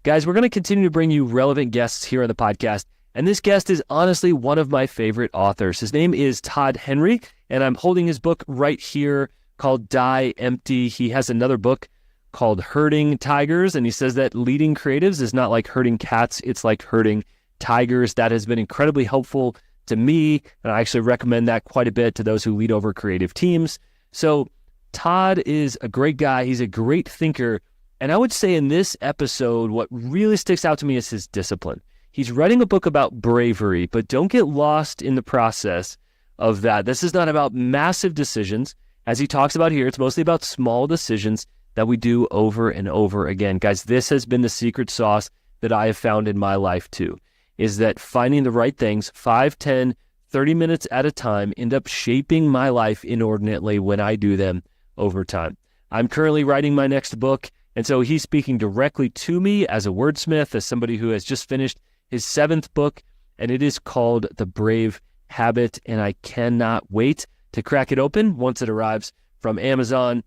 Guys, we're going to continue to bring you relevant guests here on the podcast. And this guest is honestly one of my favorite authors. His name is Todd Henry, and I'm holding his book right here called Die Empty. He has another book called Herding Tigers, and he says that leading creatives is not like herding cats, it's like herding tigers. That has been incredibly helpful to me, and I actually recommend that quite a bit to those who lead over creative teams. So Todd is a great guy. He's a great thinker, and I would say in this episode, what really sticks out to me is his discipline. He's writing a book about bravery, but don't get lost in the process of that. This is not about massive decisions. As he talks about here, it's mostly about small decisions that we do over and over again. Guys, this has been the secret sauce that I have found in my life too, is that finding the right things 5, 10, 30 minutes at a time end up shaping my life inordinately when I do them over time. I'm currently writing my next book, and so he's speaking directly to me as a wordsmith, as somebody who has just finished his 7th book, and it is called The Brave Habit, and I cannot wait to crack it open once it arrives from Amazon.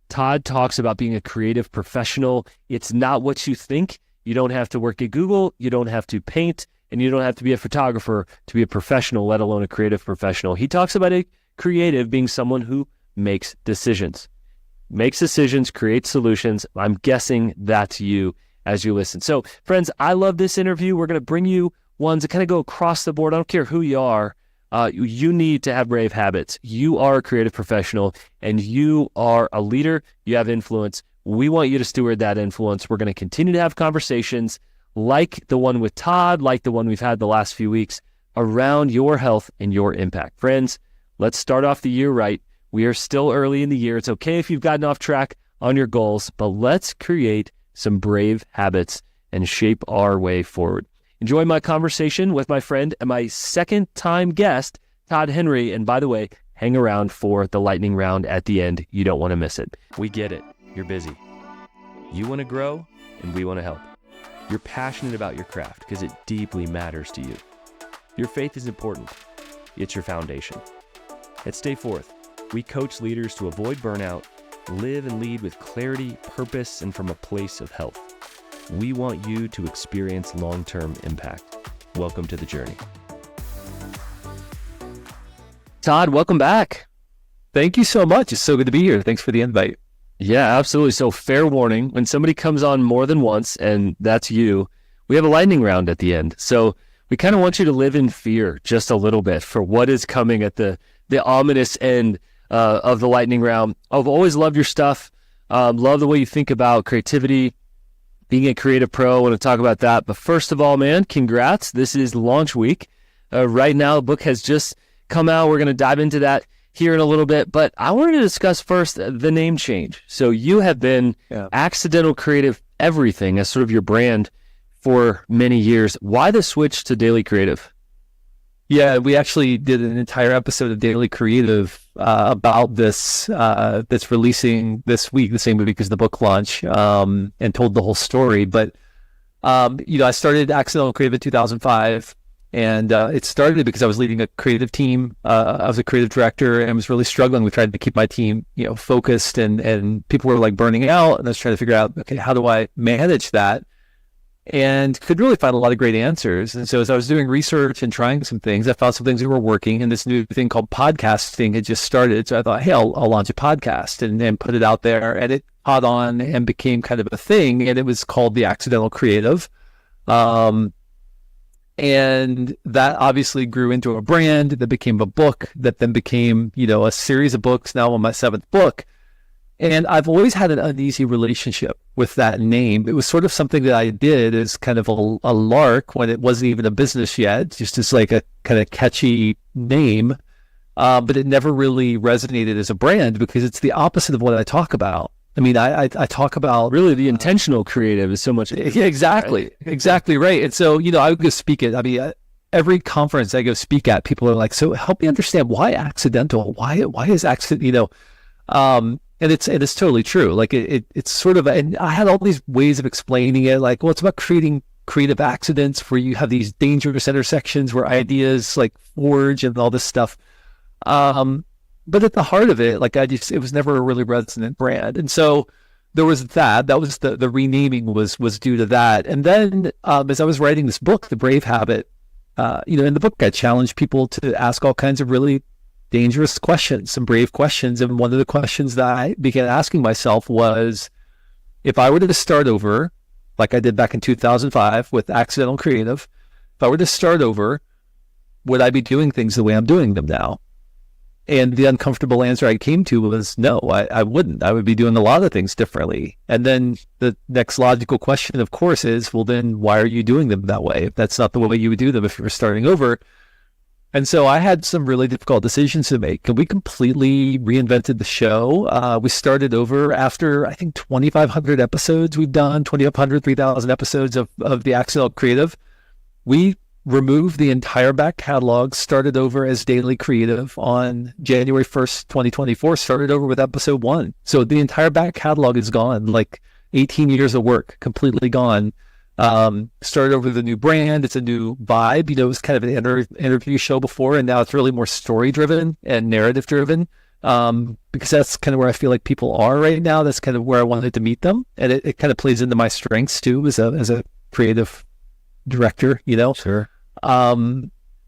Todd talks about being a creative professional. It's not what you think. You don't have to work at Google. You don't have to paint, and you don't have to be a photographer to be a professional, let alone a creative professional. He talks about a creative being someone who makes decisions, creates solutions. I'm guessing that's you as you listen. So friends, I love this interview. We're going to bring you ones that kind of go across the board. I don't care who you are. You need to have brave habits. You are a creative professional and you are a leader. You have influence. We want you to steward that influence. We're going to continue to have conversations like the one with Todd, like the one we've had the last few weeks around your health and your impact. Friends, let's start off the year right. We are still early in the year. It's okay if you've gotten off track on your goals, but let's create some brave habits and shape our way forward. Enjoy my conversation with my friend and my second-time guest, Todd Henry. And by the way, hang around for the lightning round at the end. You don't want to miss it. We get it. You're busy. You want to grow, and we want to help. You're passionate about your craft because it deeply matters to you. Your faith is important. It's your foundation. At Stay Forth, we coach leaders to avoid burnout, live and lead with clarity, purpose, and from a place of health. We want you to experience long-term impact. Welcome to the journey. Todd, welcome back. Thank you so much. It's so good to be here. Thanks for the invite. Yeah, absolutely. So fair warning, when somebody comes on more than once, and that's you, we have a lightning round at the end. So we kind of want you to live in fear just a little bit for what is coming at the ominous end of the lightning round. I've always loved your stuff. Love the way you think about creativity, being a creative pro. I want to talk about that. But first of all, man, congrats. This is launch week. Right now, the book has just come out. We're going to dive into that here in a little bit. But I wanted to discuss first the name change. So you have been Accidental Creative Everything as sort of your brand for many years. Why the switch to Daily Creative? Yeah, we actually did an entire episode of Daily Creative about this that's releasing this week, the same week as the book launch, and told the whole story. But I started Accidental Creative in 2005, and it started because I was leading a creative team. I was a creative director and was really struggling. We tried to keep my team, focused, and people were like burning out, and I was trying to figure out, okay, how do I manage that? And could really find a lot of great answers. And so as I was doing research and trying some things, I found some things that were working, and this new thing called podcasting had just started. So I thought, hey, I'll launch a podcast and put it out there, and it caught on and became kind of a thing, and it was called The Accidental Creative. And that obviously grew into a brand that became a book that then became, a series of books. Now I'm on my 7th book. And I've always had an uneasy relationship with that name. It was sort of something that I did as kind of a lark when it wasn't even a business yet, just as like a kind of catchy name. But it never really resonated as a brand because it's the opposite of what I talk about. I mean, I talk about really the intentional creative is so much. Yeah, exactly. Right? Exactly right. And so, I would go speak at, every conference I go speak at, people are like, so help me understand why accidental, why is accident, and it's totally true. Like it's sort of, and I had all these ways of explaining it. Like, well, it's about creating creative accidents where you have these dangerous intersections where ideas like forge and all this stuff. But at the heart of it, like it was never a really resonant brand. And so there was that. That was the renaming was due to that. And then as I was writing this book, The Brave Habit, in the book, I challenged people to ask all kinds of really dangerous questions, some brave questions. And one of the questions that I began asking myself was, if I were to start over, like I did back in 2005 with Accidental Creative, if I were to start over, would I be doing things the way I'm doing them now? And the uncomfortable answer I came to was no, I wouldn't. I would be doing a lot of things differently. And then the next logical question, of course, is, well, then why are you doing them that way? If that's not the way you would do them if you were starting over. And so I had some really difficult decisions to make. And we completely reinvented the show. We started over after, I think, 2,500 episodes we've done, 2,500, 3,000 episodes of the Accidental Creative. We removed the entire back catalog, started over as Daily Creative on January 1st, 2024, started over with episode 1. So the entire back catalog is gone, like 18 years of work, completely gone. Started over with a new brand. It's a new vibe. It was kind of an interview show before, and now it's really more story-driven and narrative-driven, because that's kind of where I feel like people are right now. That's kind of where I wanted to meet them. And it kind of plays into my strengths too, as a creative director, Sure.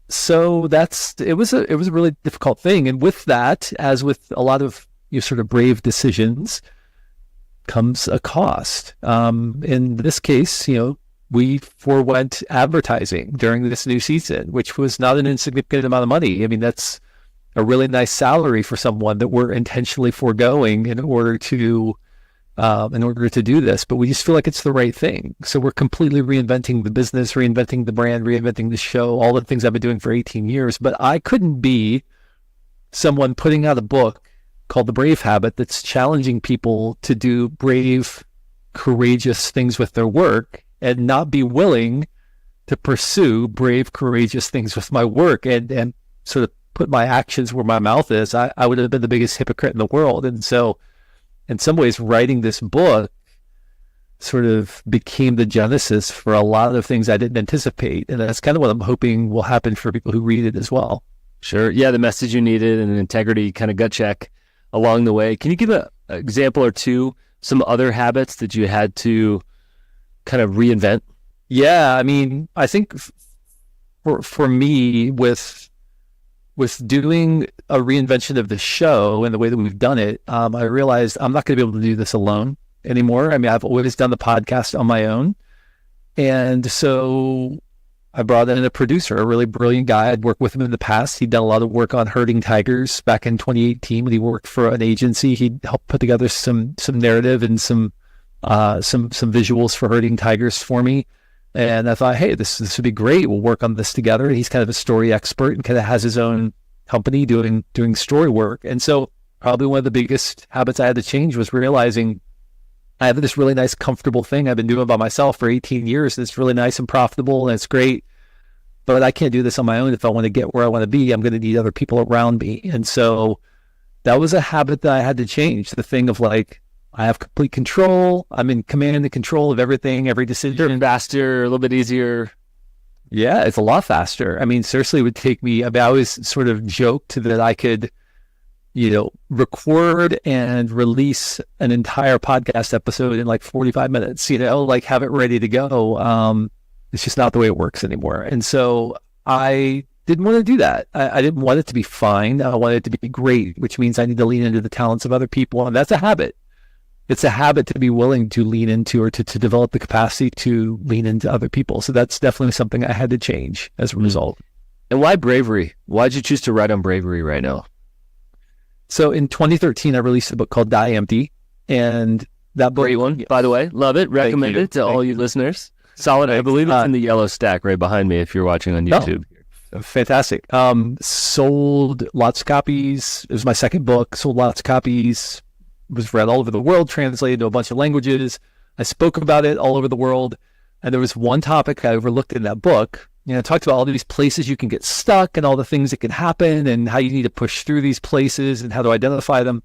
So it was a really difficult thing. And with that, as with a lot of sort of brave decisions, comes a cost. In this case, we forewent advertising during this new season, which was not an insignificant amount of money. I mean, that's a really nice salary for someone that we're intentionally foregoing in order to do this, but we just feel like it's the right thing. So we're completely reinventing the business, reinventing the brand, reinventing the show, all the things I've been doing for 18 years. But I couldn't be someone putting out a book called The Brave Habit that's challenging people to do brave, courageous things with their work and not be willing to pursue brave, courageous things with my work and sort of put my actions where my mouth is. I would have been the biggest hypocrite in the world. And so in some ways, writing this book sort of became the genesis for a lot of things I didn't anticipate. And that's kind of what I'm hoping will happen for people who read it as well. Sure. Yeah, the message you needed and an integrity kind of gut check along the way. Can you give an example or two, some other habits that you had to kind of reinvent? Yeah, I mean, I think for me, with doing a reinvention of the show and the way that we've done it, I realized I'm not going to be able to do this alone anymore. I mean, I've always done the podcast on my own. And so I brought in a producer, a really brilliant guy. I'd worked with him in the past. He'd done a lot of work on herding tigers back in 2018 when he worked for an agency. He'd helped put together some narrative and some visuals for herding tigers for me. And I thought, hey, this would be great. We'll work on this together. And he's kind of a story expert and kind of has his own company doing story work. And so probably one of the biggest habits I had to change was realizing I have this really nice, comfortable thing I've been doing by myself for 18 years. It's really nice and profitable and it's great, but I can't do this on my own. If I want to get where I want to be, I'm going to need other people around me. And so that was a habit that I had to change. The thing of like, I have complete control. I'm in command and control of everything, every decision. Faster, a little bit easier. Yeah, it's a lot faster. I mean, seriously, it would take me, I always sort of joked that I could, record and release an entire podcast episode in like 45 minutes, like have it ready to go. It's just not the way it works anymore. And so I didn't want to do that. I didn't want it to be fine. I wanted it to be great, which means I need to lean into the talents of other people. And that's a habit. It's a habit to be willing to lean into or to develop the capacity to lean into other people. So that's definitely something I had to change as a result. And why bravery? Why'd you choose to write on bravery right now? So in 2013, I released a book called Die Empty. And that book... Great one, by the way. Love it. Recommend it to all you listeners. Solid. I believe it's in the yellow stack right behind me if you're watching on YouTube. Oh, fantastic. Sold lots of copies. It was my second book. Sold lots of copies. Was read all over the world, translated to a bunch of languages. I spoke about it all over the world. And there was one topic I overlooked in that book. I talked about all these places you can get stuck and all the things that can happen and how you need to push through these places and how to identify them.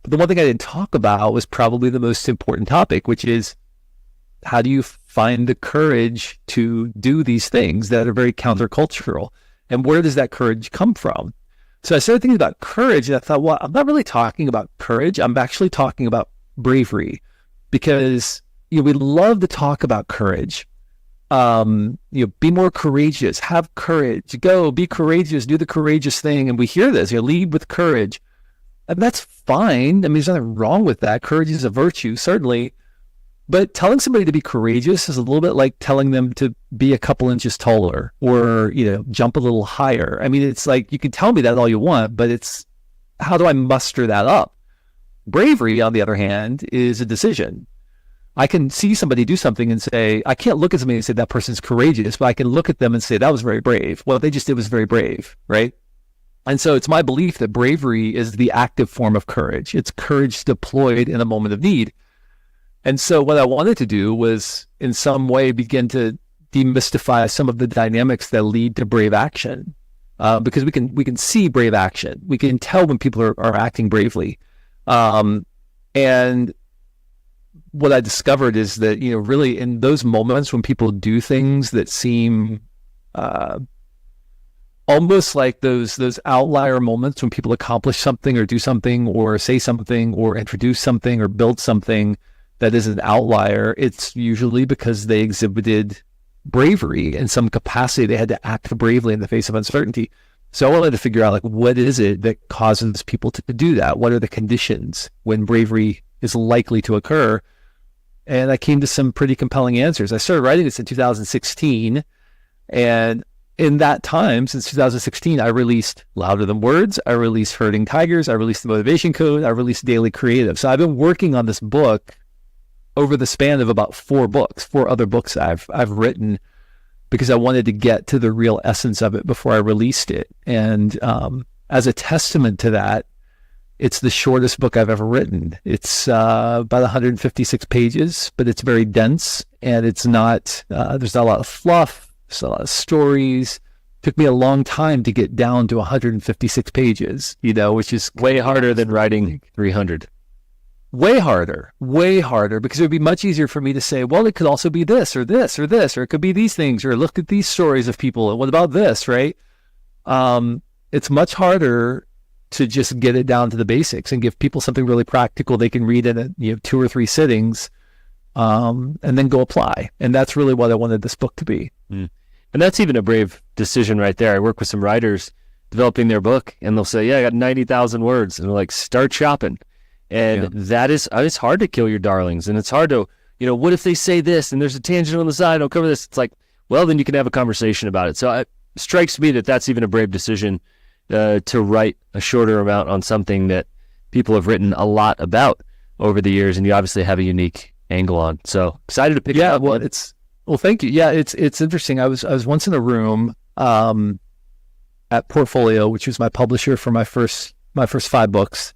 But the one thing I didn't talk about was probably the most important topic, which is how do you find the courage to do these things that are very countercultural? And where does that courage come from? So I started thinking about courage, and I thought, well, I'm not really talking about courage. I'm actually talking about bravery. because we love to talk about courage. Be more courageous, have courage, go be courageous, do the courageous thing. And we hear this, lead with courage. And that's fine. I mean, there's nothing wrong with that. Courage is a virtue, certainly. But telling somebody to be courageous is a little bit like telling them to be a couple inches taller or, jump a little higher. I mean, it's like, you can tell me that all you want, but it's, how do I muster that up? Bravery, on the other hand, is a decision. I can see somebody do something and say, I can't look at somebody and say that person's courageous, but I can look at them and say, that was very brave. What they just did was very brave, right? And so it's my belief that bravery is the active form of courage. It's courage deployed in a moment of need. And so what I wanted to do was in some way begin to demystify some of the dynamics that lead to brave action, because we can see brave action. We can tell when people are acting bravely. And what I discovered is that, really in those moments when people do things that seem almost like those outlier moments when people accomplish something or do something or say something or introduce something or build something that is an outlier, it's usually because they exhibited bravery in some capacity. They had to act bravely in the face of uncertainty. So I wanted to figure out, what is it that causes people to do that? What are the conditions when bravery is likely to occur? And I came to some pretty compelling answers. I started writing this in 2016. And in that time, since 2016, I released Louder Than Words. I released Herding Tigers. I released The Motivation Code. I released Daily Creative. So I've been working on this book over the span of about 4 other books I've written, because I wanted to get to the real essence of it before I released it. And as a testament to that, it's the shortest book I've ever written. It's about 156 pages, but it's very dense, and it's not, there's not a lot of fluff, there's not a lot of stories. It took me a long time to get down to 156 pages, which is way harder than writing 300. Way harder, because it would be much easier for me to say, well, it could also be this or this or this, or it could be these things, or look at these stories of people, and what about this, right? It's much harder to just get it down to the basics and give people something really practical they can read in 2 or 3 sittings, and then go apply. And that's really what I wanted this book to be. And that's even a brave decision right there. I work with some writers developing their book, and they'll say, I got 90,000 words. And they're like, start shopping. And that is, it's hard to kill your darlings. And it's hard to, what if they say this and there's a tangent on the side, I'll cover this. It's like, well, then you can have a conversation about it. So it strikes me that that's even a brave decision, to write a shorter amount on something that people have written a lot about over the years. And you obviously have a unique angle on. So excited to pick it up. Well, thank you. Yeah, it's interesting. I was once in a room at Portfolio, which was my publisher for my first 5 books.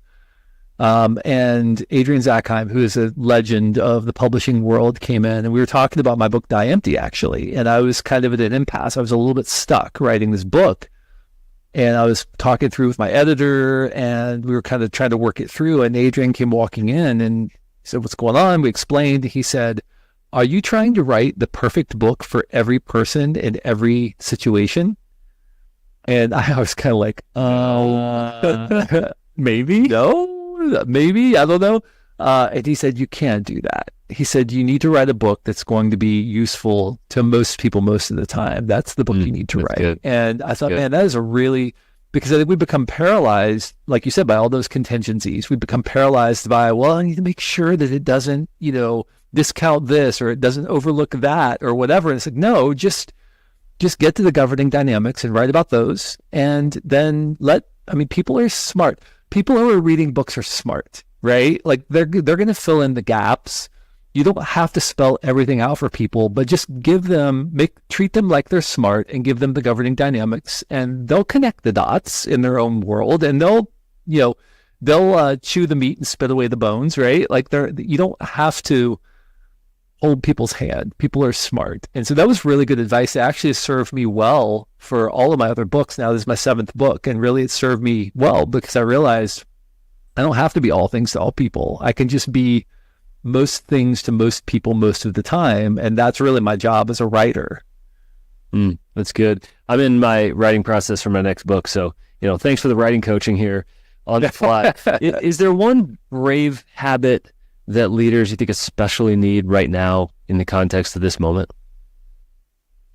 And Adrian Zackheim, who is a legend of the publishing world, came in, and we were talking about my book, Die Empty, actually. And I was kind of at an impasse. I was a little bit stuck writing this book. And I was talking through with my editor, and we were kind of trying to work it through. And Adrian came walking in and he said, what's going on? We explained. He said, are you trying to write the perfect book for every person in every situation? And I was kind of like, maybe. No. Maybe, I don't know. And he said, you can't do that. He said, you need to write a book that's going to be useful to most people most of the time. That's the book you need to write. Good. And I thought, man, that is because I think we become paralyzed, like you said, by all those contingencies. We become paralyzed by, well, I need to make sure that it doesn't, discount this, or it doesn't overlook that, or whatever. And it's like, no, just get to the governing dynamics and write about those. And then people are smart. People who are reading books are smart, right? Like they're going to fill in the gaps. You don't have to spell everything out for people, but just treat them like they're smart and give them the governing dynamics, and they'll connect the dots in their own world, and they'll chew the meat and spit away the bones, right? Like you don't have to hold people's hand. People are smart. And so that was really good advice. It actually served me well for all of my other books. Now this is my 7th book, and really it served me well because I realized I don't have to be all things to all people. I can just be most things to most people most of the time. And that's really my job as a writer. That's good. I'm in my writing process for my next book. So, thanks for the writing coaching here on the fly. Is there one brave habit that leaders you think especially need right now in the context of this moment?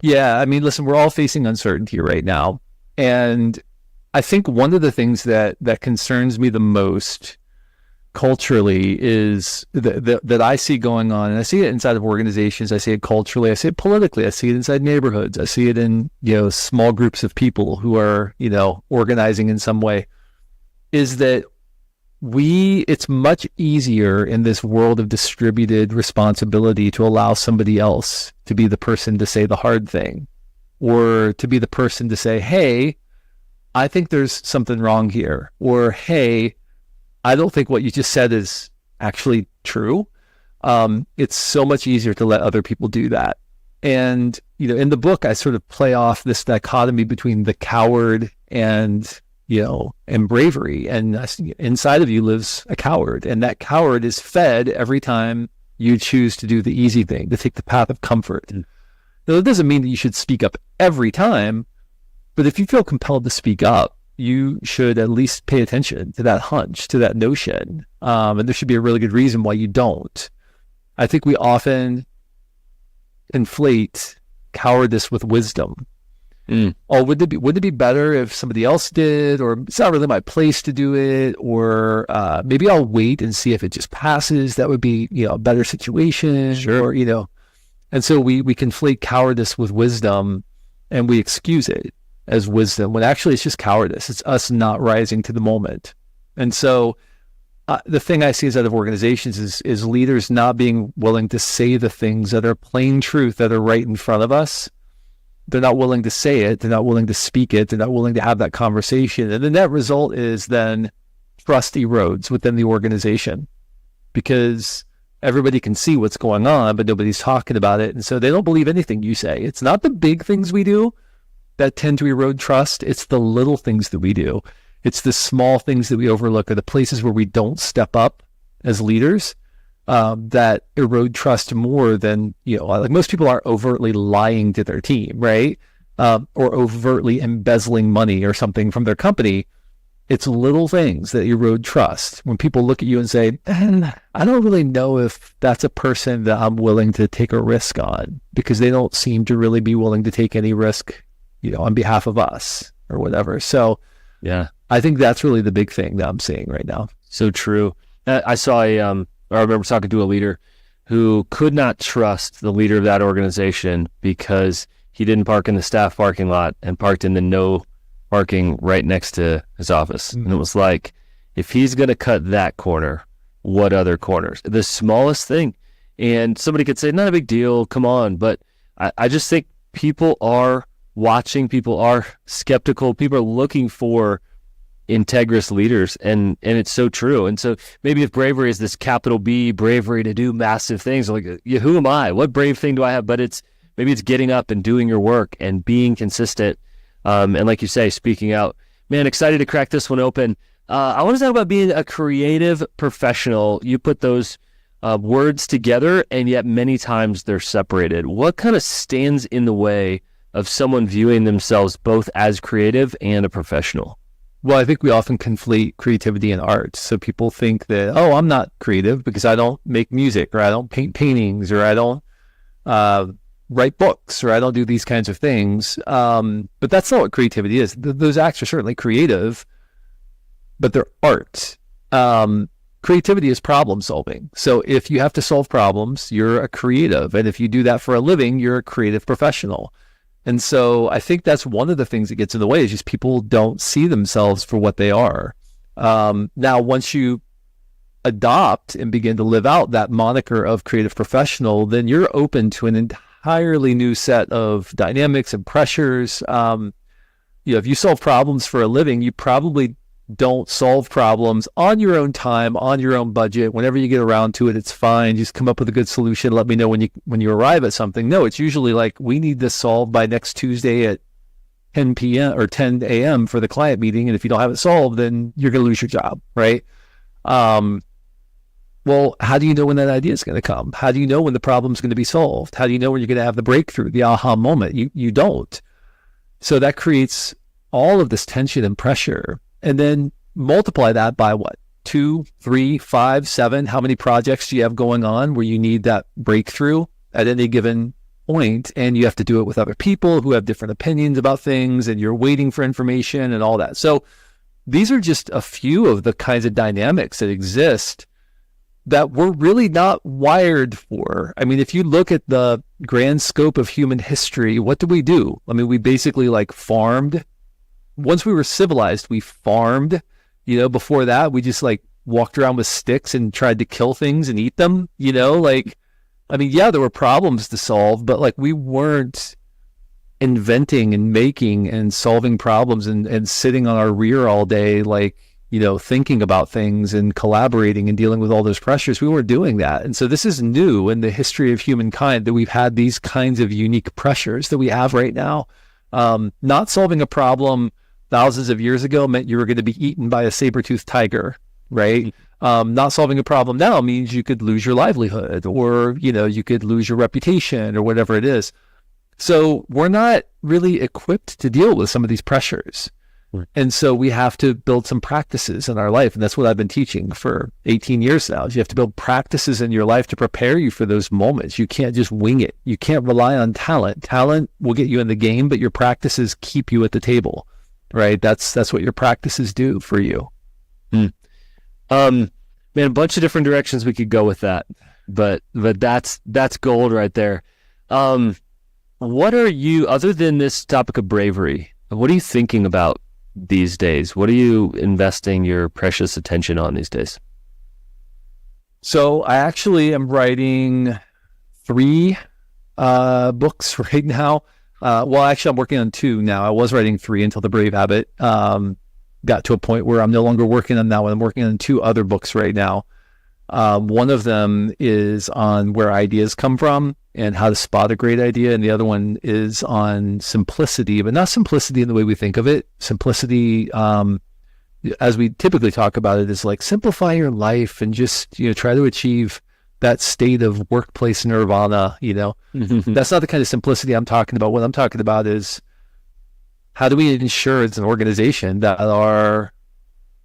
Yeah, I mean, listen, we're all facing uncertainty right now. And I think one of the things that concerns me the most culturally is that I see going on, and I see it inside of organizations, I see it culturally, I see it politically, I see it inside neighborhoods, I see it in, small groups of people who are, organizing in some way, is that it's much easier in this world of distributed responsibility to allow somebody else to be the person to say the hard thing, or to be the person to say, hey, I think there's something wrong here, or hey, I don't think what you just said is actually true. It's so much easier to let other people do that. And, in the book, I sort of play off this dichotomy between the coward and bravery. And inside of you lives a coward. And that coward is fed every time you choose to do the easy thing, to take the path of comfort. Now, it doesn't mean that you should speak up every time, but if you feel compelled to speak up, you should at least pay attention to that hunch, to that notion. And there should be a really good reason why you don't. I think we often conflate cowardice with wisdom. Oh, would it be better if somebody else did, or it's not really my place to do it, or maybe I'll wait and see if it just passes. That would be, a better situation. Sure. Or, and so we conflate cowardice with wisdom, and we excuse it as wisdom, when actually it's just cowardice. It's us not rising to the moment. And so the thing I see inside of organizations is leaders not being willing to say the things that are plain truth, that are right in front of us. They're not willing to say it. They're not willing to speak it. They're not willing to have that conversation. And the net result is then trust erodes within the organization, because everybody can see what's going on, but nobody's talking about it. And so they don't believe anything you say. It's not the big things we do that tend to erode trust. It's the little things that we do. It's the small things that we overlook, or the places where we don't step up as leaders that erode trust more than, like most people aren't overtly lying to their team, right? Or overtly embezzling money or something from their company. It's little things that erode trust. When people look at you and say, I don't really know if that's a person that I'm willing to take a risk on, because they don't seem to really be willing to take any risk on behalf of us or whatever. So yeah, I think that's really the big thing that I'm seeing right now. So true. I saw I remember talking to a leader who could not trust the leader of that organization because he didn't park in the staff parking lot and parked in the no parking right next to his office. And it was like, if he's going to cut that corner, what other corners? The smallest thing. And somebody could say, not a big deal, come on. But I just think people are watching, people are skeptical, people are looking for integrous leaders, and it's so true. And so maybe if bravery is this capital B bravery to do massive things, like, who am I? What brave thing do I have? But maybe it's getting up and doing your work and being consistent. And like you say, speaking out. Man, excited to crack this one open. I want to talk about being a creative professional. You put those words together, and yet many times they're separated. What kind of stands in the way of someone viewing themselves both as creative and a professional? Well, I think we often conflate creativity and art. So people think that, oh, I'm not creative because I don't make music, or I don't paint paintings, or I don't write books, or I don't do these kinds of things. But that's not what creativity is. Those acts are certainly creative, but they're art. Creativity is problem solving. So if you have to solve problems, you're a creative. And if you do that for a living, you're a creative professional. And so I think that's one of the things that gets in the way, is just people don't see themselves for what they are. Now, once you adopt and begin to live out that moniker of creative professional, then you're open to an entirely new set of dynamics and pressures. If you solve problems for a living, you probably don't solve problems on your own time, on your own budget. Whenever you get around to it, it's fine. Just come up with a good solution. Let me know when you arrive at something. No, it's usually like, we need this solved by next Tuesday at 10 p.m. or 10 a.m. for the client meeting. And if you don't have it solved, then you're going to lose your job, right? Well, how do you know when that idea is going to come? How do you know when the problem is going to be solved? How do you know when you're going to have the breakthrough, the aha moment? You don't. So that creates all of this tension and pressure. And then multiply that by what? 2, 3, 5, 7, how many projects do you have going on where you need that breakthrough at any given point, and you have to do it with other people who have different opinions about things, and you're waiting for information and all that. So these are just a few of the kinds of dynamics that exist that we're really not wired for. I mean, if you look at the grand scope of human history, what did we do? I mean, we basically like farmed. Once we were civilized, we farmed. Before that, we just like walked around with sticks and tried to kill things and eat them, I mean, yeah, there were problems to solve, but like we weren't inventing and making and solving problems and sitting on our rear all day, like, thinking about things and collaborating and dealing with all those pressures. We weren't doing that. And so this is new in the history of humankind that we've had these kinds of unique pressures that we have right now. Not solving a problem thousands of years ago meant you were going to be eaten by a saber-toothed tiger, right? Not solving a problem now means you could lose your livelihood, or, you could lose your reputation or whatever it is. So we're not really equipped to deal with some of these pressures. Right. And so we have to build some practices in our life. And that's what I've been teaching for 18 years now. Is you have to build practices in your life to prepare you for those moments. You can't just wing it. You can't rely on talent. Talent will get you in the game, but your practices keep you at the table, right? That's what your practices do for you. Man, a bunch of different directions we could go with that, but that's gold right there. What are you, other than this topic of bravery, what are you thinking about these days? What are you investing your precious attention on these days? So I actually am writing 3 books right now. Well, actually, I'm working on 2 now. I was writing 3 until The Brave Habit got to a point where I'm no longer working on that one. I'm working on 2 other books right now. One of them is on where ideas come from and how to spot a great idea. And the other one is on simplicity, but not simplicity in the way we think of it. Simplicity, as we typically talk about it, is like simplify your life and just, try to achieve that state of workplace nirvana, That's not the kind of simplicity I'm talking about. What I'm talking about is, how do we ensure as an organization that our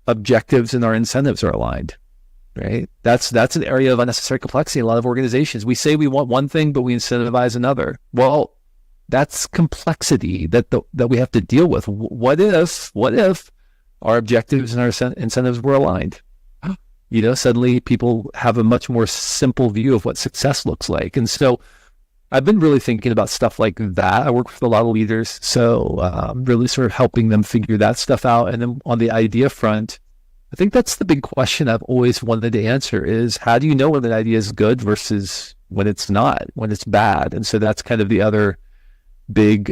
objectives and our incentives are aligned, right? That's an area of unnecessary complexity in a lot of organizations. We say we want one thing, but we incentivize another. Well, that's complexity that we have to deal with. What if our objectives and our incentives were aligned? Suddenly people have a much more simple view of what success looks like. And so I've been really thinking about stuff like that. I work with a lot of leaders, so really sort of helping them figure that stuff out. And then on the idea front, I think that's the big question I've always wanted to answer is, how do you know when an idea is good versus when it's not, when it's bad? And so that's kind of the other big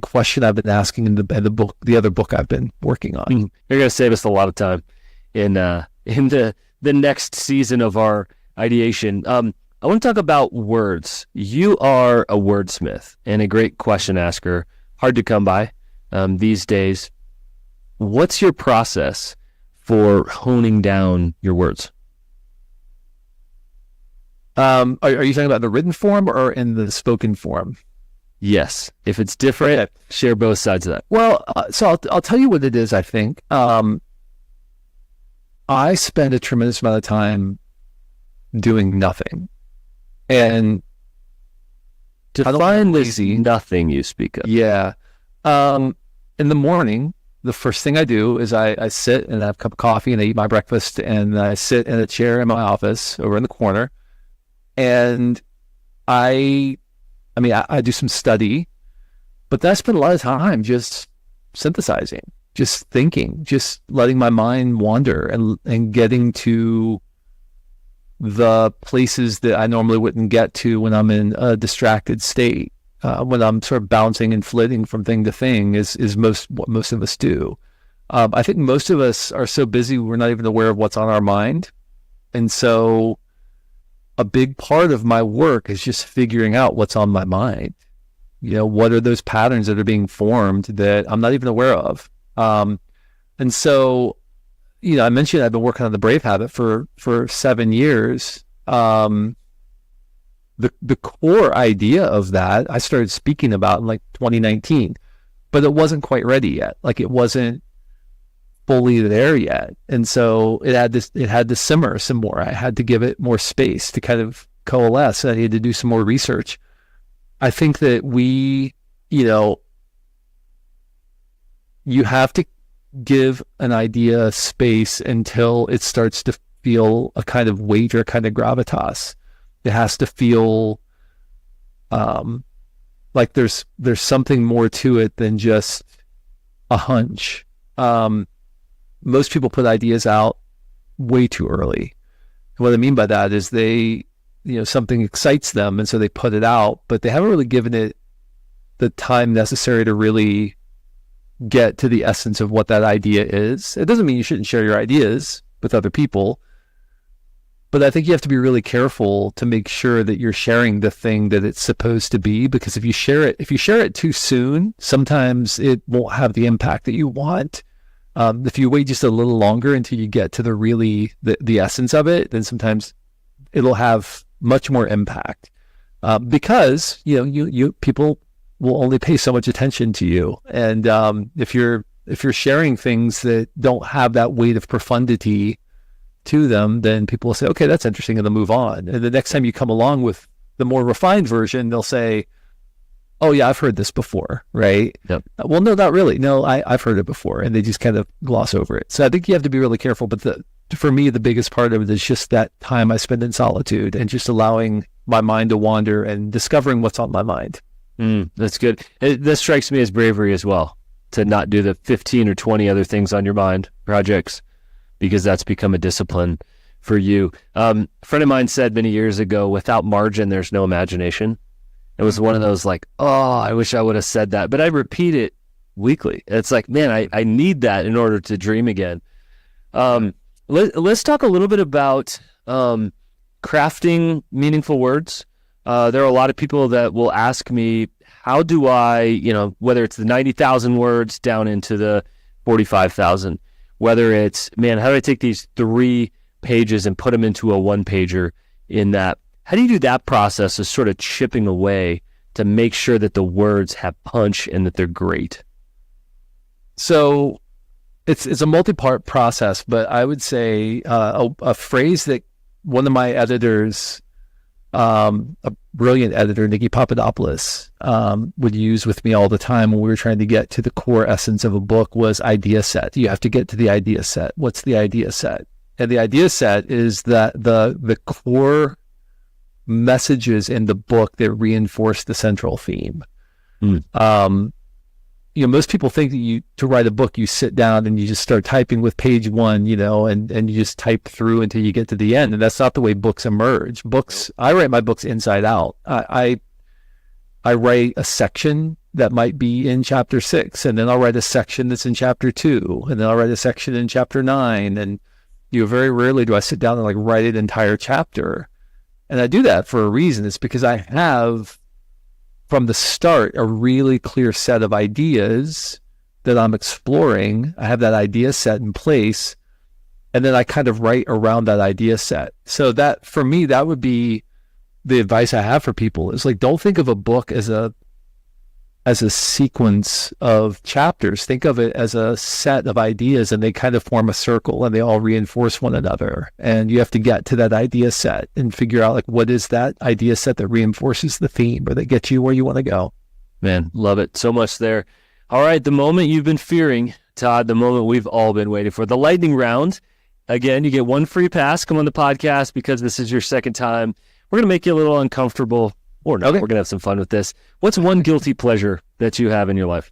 question I've been asking in the book, the other book I've been working on. You're going to save us a lot of time in the next season of our ideation. I want to talk about words. You are a wordsmith and a great question asker, hard to come by these days. What's your process for honing down your words? Are you talking about the written form or in the spoken form? Yes. If it's different, share both sides of that. Well, so I'll tell you what it is, I think. I spend a tremendous amount of time doing nothing. And define this nothing you speak of. Yeah. In the morning, the first thing I do is I sit and I have a cup of coffee and I eat my breakfast and I sit in a chair in my office over in the corner. And I do some study, but then I spend a lot of time just synthesizing, just thinking, just letting my mind wander and getting to the places that I normally wouldn't get to when I'm in a distracted state, when I'm sort of bouncing and flitting from thing to thing is what most of us do. I think most of us are so busy we're not even aware of what's on our mind. And so a big part of my work is just figuring out what's on my mind. What are those patterns that are being formed that I'm not even aware of? And so, I mentioned I've been working on the Brave Habit for 7 years. The core idea of that I started speaking about in like 2019, but it wasn't quite ready yet. Like it wasn't fully there yet. And so it had to simmer some more. I had to give it more space to kind of coalesce. I needed to do some more research. I think that you have to give an idea space until it starts to feel a kind of weight or a kind of gravitas. It has to feel like there's something more to it than just a hunch. Most people put ideas out way too early. And what I mean by that is something excites them, and so they put it out, but they haven't really given it the time necessary to really get to the essence of what that idea is. It doesn't mean you shouldn't share your ideas with other people, but I think you have to be really careful to make sure that you're sharing the thing that it's supposed to be, because if you share it too soon, sometimes it won't have the impact that you want. If you wait just a little longer until you get to the essence of it, then sometimes it'll have much more impact, because people will only pay so much attention to you, and if you're sharing things that don't have that weight of profundity to them, then people will say, okay, that's interesting, and they'll move on. And the next time you come along with the more refined version, they'll say, oh yeah, I've heard this before, right? Yep. Well, no, not really. No, I've heard it before, and they just kind of gloss over it. So I think you have to be really careful. But for me, the biggest part of it is just that time I spend in solitude and just allowing my mind to wander and discovering what's on my mind. That's good. This strikes me as bravery as well, to not do the 15 or 20 other things on your mind projects, because that's become a discipline for you. A friend of mine said many years ago, without margin, there's no imagination. It was one of those like, oh, I wish I would have said that. But I repeat it weekly. It's like, man, I need that in order to dream again. Let's talk a little bit about crafting meaningful words. There are a lot of people that will ask me, how do I, whether it's the 90,000 words down into the 45,000, whether it's, man, how do I take these 3 pages and put them into a 1-pager in that? How do you do that process of sort of chipping away to make sure that the words have punch and that they're great? So it's a multi-part process, but I would say a phrase that one of my editors, a brilliant editor, Nikki Papadopoulos, would use with me all the time when we were trying to get to the core essence of a book was idea set. You have to get to the idea set. What's the idea set? And the idea set is that the core messages in the book that reinforce the central theme. Most people think that to write a book, you sit down and you just start typing with page 1, and you just type through until you get to the end. And that's not the way books emerge. I write my books inside out. I write a section that might be in chapter 6, and then I'll write a section that's in chapter 2, and then I'll write a section in chapter 9. And very rarely do I sit down and write an entire chapter. And I do that for a reason. It's because I have, from the start, a really clear set of ideas that I'm exploring. I have that idea set in place, and then I kind of write around that idea set. So that, for me, that would be the advice I have for people, is don't think of a book as a sequence of chapters. Think of it as a set of ideas, and they kind of form a circle and they all reinforce one another. And you have to get to that idea set and figure out what is that idea set that reinforces the theme or that gets you where you want to go. Man, love it. So much there. All right. The moment you've been fearing, Todd, the moment we've all been waiting for, the lightning round. Again, you get 1 free pass. Come on the podcast because this is your second time. We're going to make you a little uncomfortable. Or no, okay. We're going to have some fun with this. What's one guilty pleasure that you have in your life?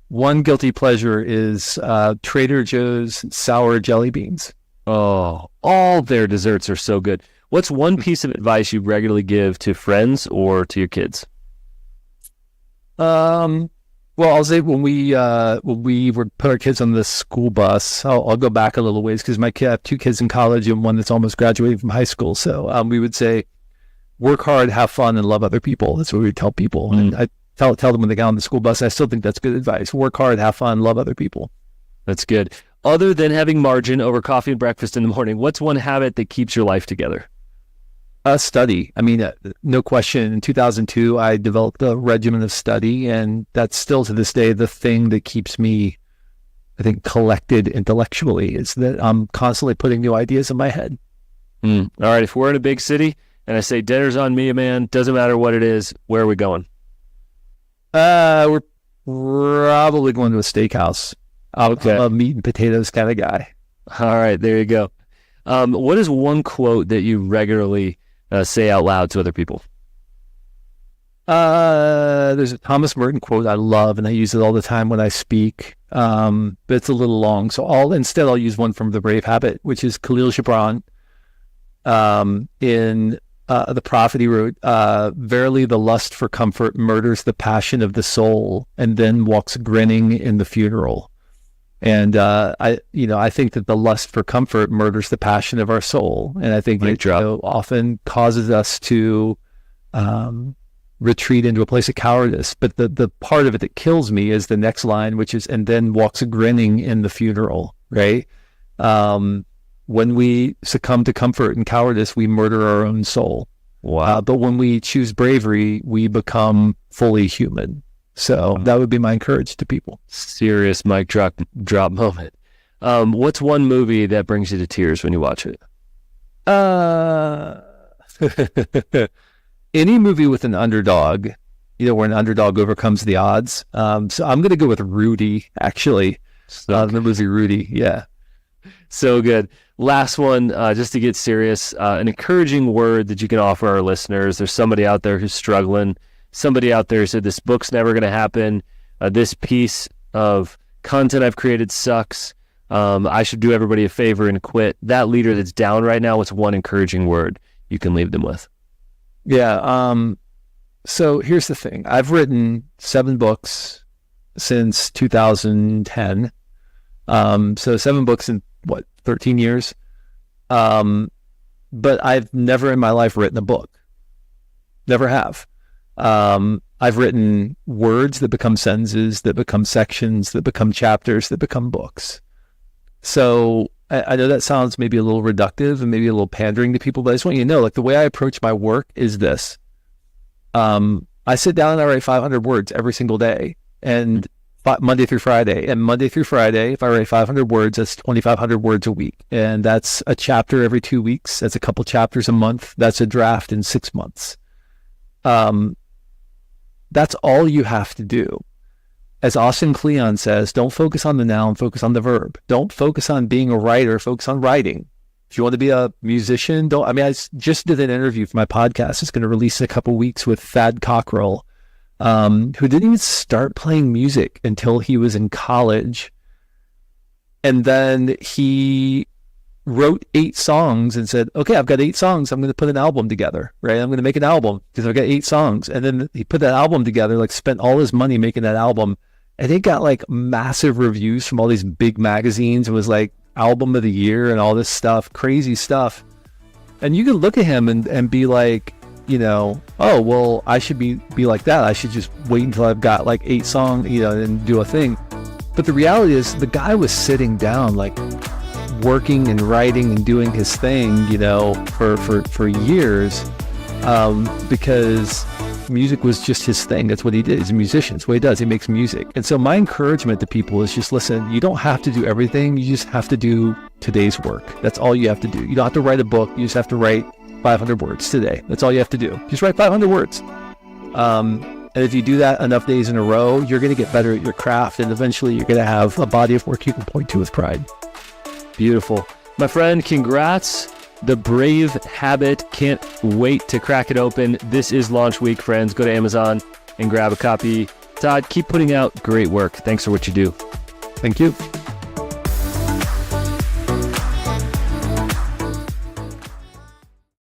One guilty pleasure is Trader Joe's sour jelly beans. Oh, all their desserts are so good. What's one piece of advice you regularly give to friends or to your kids? Well, I'll say when we would put our kids on the school bus, I'll go back a little ways because I have 2 kids in college and one that's almost graduating from high school. So we would say, work hard, have fun, and love other people. That's what we tell people. And I tell them when they get on the school bus. I still think that's good advice. Work hard, have fun, love other people. That's good. Other than having margin over coffee and breakfast in the morning, what's one habit that keeps your life together? Study. No question. In 2002, I developed a regimen of study, and that's still to this day the thing that keeps me I think, collected intellectually. It's that I'm constantly putting new ideas in my head. All right. If we're in a big city and I say dinner's on me, man, doesn't matter what it is, where are we going? We're probably going to a steakhouse. Okay. I'm a meat and potatoes kind of guy. All right. There you go. What is one quote that you regularly say out loud to other people? There's a Thomas Merton quote I love, and I use it all the time when I speak. But it's a little long, so I'll use one from The Brave Habit, which is Khalil Gibran. In the prophet he wrote, "Verily, the lust for comfort murders the passion of the soul, and then walks grinning in the funeral." And I think that the lust for comfort murders the passion of our soul, and I think it often causes us to retreat into a place of cowardice. But the part of it that kills me is the next line, which is, "and then walks grinning in the funeral," right? When we succumb to comfort and cowardice, we murder our own soul. Wow. But when we choose bravery, we become fully human. So that would be my encouragement to people. Serious mic drop moment. What's one movie that brings you to tears when you watch it? Any movie with an underdog, where an underdog overcomes the odds. So I'm going to go with Rudy, actually. The movie Rudy, yeah. So good. Last one, just to get serious, an encouraging word that you can offer our listeners. There's somebody out there who's struggling. Somebody out there who said, this book's never going to happen. This piece of content I've created sucks. I should do everybody a favor and quit. That leader that's down right now, what's one encouraging word you can leave them with? Yeah. So here's the thing. I've written 7 books since 2010. So 7 books in 13 years. But I've never in my life written a book. Never have. I've written words that become sentences, that become sections, that become chapters, that become books. So I know that sounds maybe a little reductive and maybe a little pandering to people, but I just want you to know, the way I approach my work is this. I sit down and I write 500 words every single day, and Monday through Friday. And Monday through Friday, if I write 500 words, that's 2,500 words a week. And that's a chapter every 2 weeks. That's a couple chapters a month. That's a draft in 6 months. That's all you have to do. As Austin Kleon says, don't focus on the noun, focus on the verb. Don't focus on being a writer, focus on writing. If you want to be a musician, I just did an interview for my podcast. It's going to release in a couple weeks with Thad Cockrell, who didn't even start playing music until he was in college. And then he wrote 8 songs and said, okay, I've got 8 songs. I'm going to put an album together, right? I'm going to make an album because I've got 8 songs. And then he put that album together, spent all his money making that album. And it got massive reviews from all these big magazines. It was album of the year and all this stuff, crazy stuff. And you could look at him and be like, oh, well, I should be like that. I should just wait until I've got 8 songs, and do a thing. But the reality is the guy was sitting down, working and writing and doing his thing, for years, because music was just his thing. That's what he did. He's a musician. That's what he does. He makes music. And so my encouragement to people is just listen, you don't have to do everything. You just have to do today's work. That's all you have to do. You don't have to write a book. You just have to write 500 words today. That's all you have to do. Just write 500 words. And if you do that enough days in a row, you're going to get better at your craft. And eventually you're going to have a body of work you can point to with pride. Beautiful. My friend, congrats. The Brave Habit. Can't wait to crack it open. This is launch week, friends. Go to Amazon and grab a copy. Todd, keep putting out great work. Thanks for what you do. Thank you.